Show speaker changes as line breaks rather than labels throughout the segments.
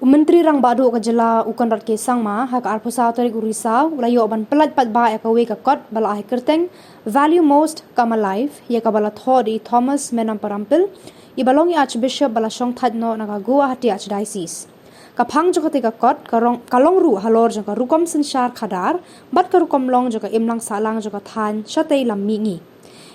Myntri Rangbahduh ke Jylla ukan rat ke sangma hak arpusa tarik urisau layo ban pelat pat ba ka we ka kot bala ai kerteng value most come alive ya ka bala thodi Thomas menam parampil I balongi Archbishop bala shong thadno na ka Goa hati Archdiocese ka phang jokate ka kot kalong ru halor jaka rukom sinshar khadar bat ka rukom long jaka imlang salang jaka than shatei lam mingi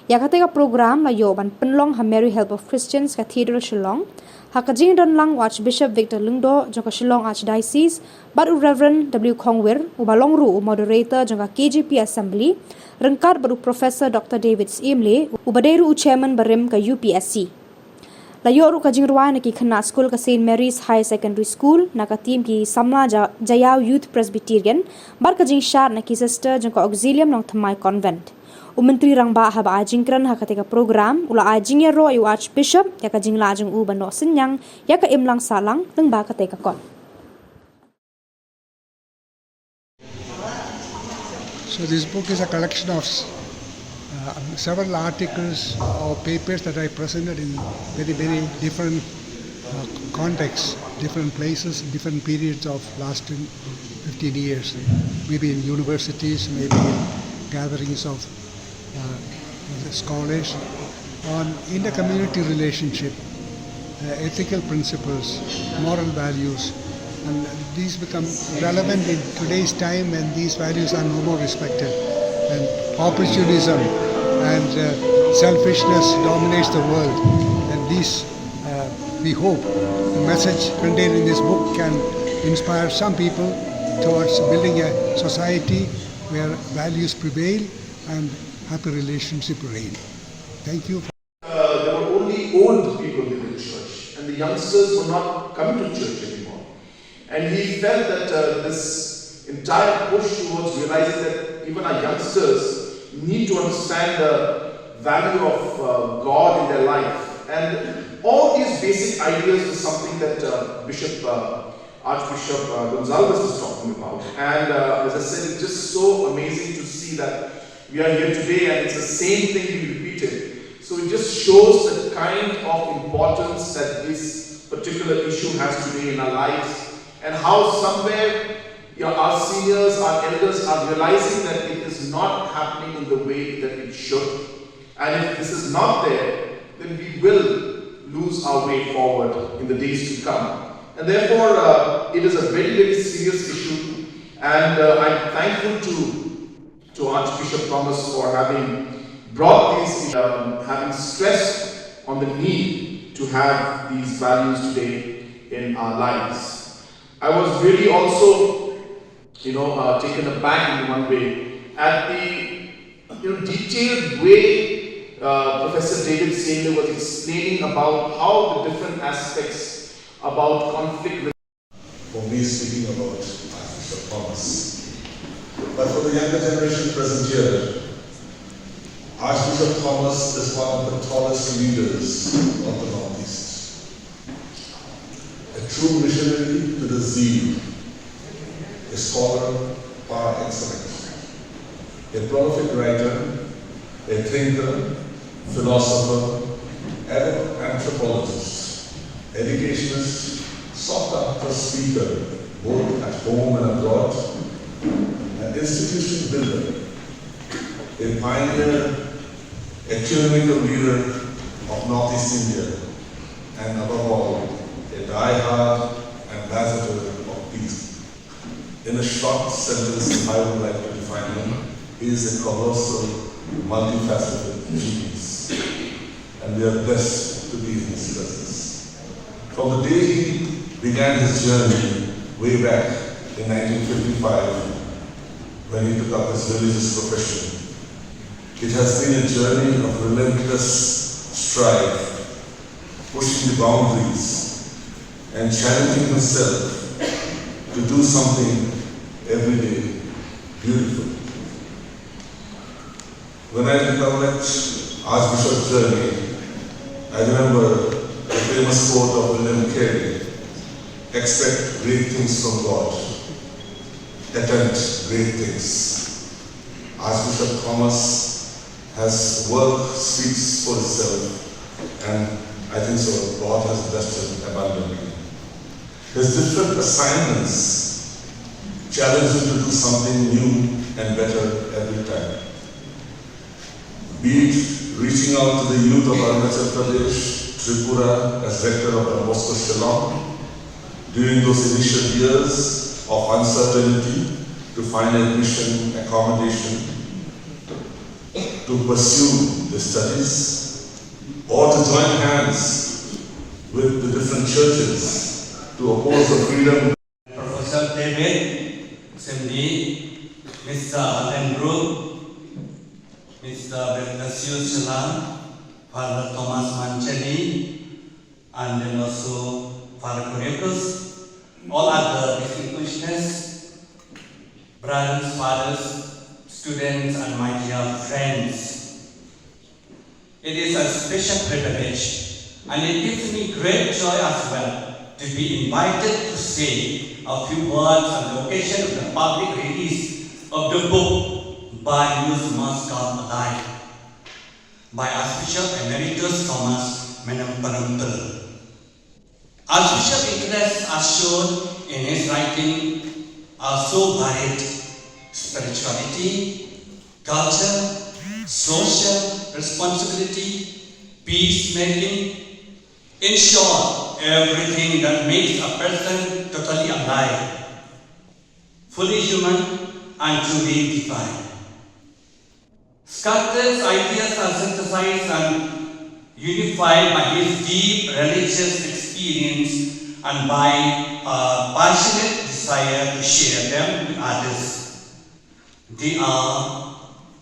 ya ka program layo ban penlong ha Mary Help of Christians Cathedral Shillong Hakajing dan lang Archbishop Victor Lungdo jangka Shillong Archdiocese, baru Reverend W. Kongwir, ubalong ru moderator jangka KGP Assembly, rengkat baru Professor Dr. David Imle, ubaderu chairman barim ke UPSC. Layo ru kajing ruai naki kena school ke St. Mary's High Secondary School, naka team ki Samla Jayau Youth Presbyterian, bar kajing syar naki sister jangka auxilium nong Thamai Convent. Myntri Rangbahduh haba ajingkran hakateka program ula ajing ya ro ayu Archbishop ya ka jingla ajing u bano senyang ya ka imlang salang leng ba kateka kon.
So this book is a collection of several articles or papers that I presented in very different contexts, different places, different periods of last 15 years, maybe in universities, maybe in gatherings of scholars on inter-community relationship, ethical principles, moral values, and these become relevant in today's time when these values are no more respected and opportunism and selfishness dominates the world. And these, we hope, the message contained in this book can inspire some people towards building a society where values prevail and happy relationship reign. Thank you.
There were only old people in the church, and the youngsters were not coming to church anymore. And he felt that this entire push towards realizing that even our youngsters need to understand the value of God in their life. And all these basic ideas were something that Archbishop Gonzalez was talking about. And as I said, it's just so amazing to see that we are here today and it's the same thing being repeated. So it just shows the kind of importance that this particular issue has today in our lives, and how somewhere our seniors, our elders are realizing that it is not happening in the way that it should. And if this is not there, then we will lose our way forward in the days to come. And therefore, it is a very serious issue, and I'm thankful to Archbishop Thomas for having brought these, having stressed on the need to have these values today in our lives. I was really also, taken aback in one way at the detailed way Professor David Imle was explaining about how the different aspects about conflict.
For me, speaking about Archbishop Thomas. But for the younger generation present here, Archbishop Thomas is one of the tallest leaders of the Northeast. A true missionary to the zeal, a scholar par excellence, a prolific writer, a thinker, philosopher, avid anthropologist, educationist, sought-after speaker, both at home and abroad, an institution builder, a pioneer, a clinical leader of Northeast India, and above all, a die-hard ambassador of peace. In a short sentence, I would like to define him. He is a colossal, multifaceted genius, and we are blessed to be in his presence. From the day he began his journey way back in 1955, when he took up his religious profession, it has been a journey of relentless strife, pushing the boundaries and challenging himself to do something every day beautiful. When I recollect Archbishop's journey, I remember the famous quote of William Carey: expect great things from God, attempt great things. Archbishop Thomas has work speaks for itself, and I think so God has blessed him abundantly. His different assignments challenge him to do something new and better every time. Be it reaching out to the youth of Arunachal Pradesh, Tripura as rector of Don Bosco Shillong, during those initial years of uncertainty to find admission, accommodation, to pursue the studies, or to join hands with the different churches to oppose the freedom.
Professor David Simdi, Mr. Andrew, Mr. Bertasius Shillong, Father Thomas Manchedi, and then also Father Correcus, all other distinguished guests, brothers, fathers, students, and my dear friends. It is a special privilege, and it gives me great joy as well to be invited to say a few words on the occasion of the public release of the book by News Must Come Alive by Archbishop Emeritus Thomas Menamparampil. Archbishop's interests as shown in his writing are so varied: spirituality, culture, social responsibility, peacemaking, in short, everything that makes a person totally alive, fully human, and truly divine. Sculptor's ideas are synthesized and unified by his deep religious experience and by a passionate desire to share them with others. They are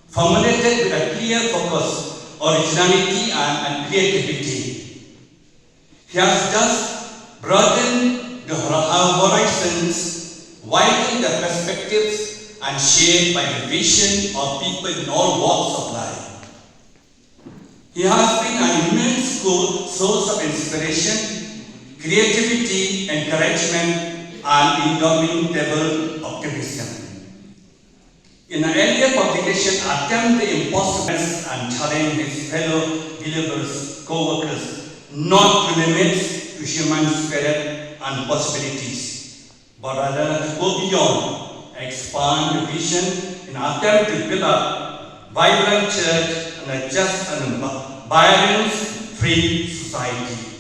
formulated with a clear focus, originality, and creativity. He has thus broadened the horizons, widened the perspectives, and shaped by the vision of people in all walks of life. He has been an immense source of inspiration, creativity, encouragement, and indomitable optimism. In an earlier publication, attempt the impossible and challenge his fellow believers, co-workers, not to limit to human spirit and possibilities, but rather to go beyond, expand the vision in an attempt to build a vibrant church and a just and violence-free society.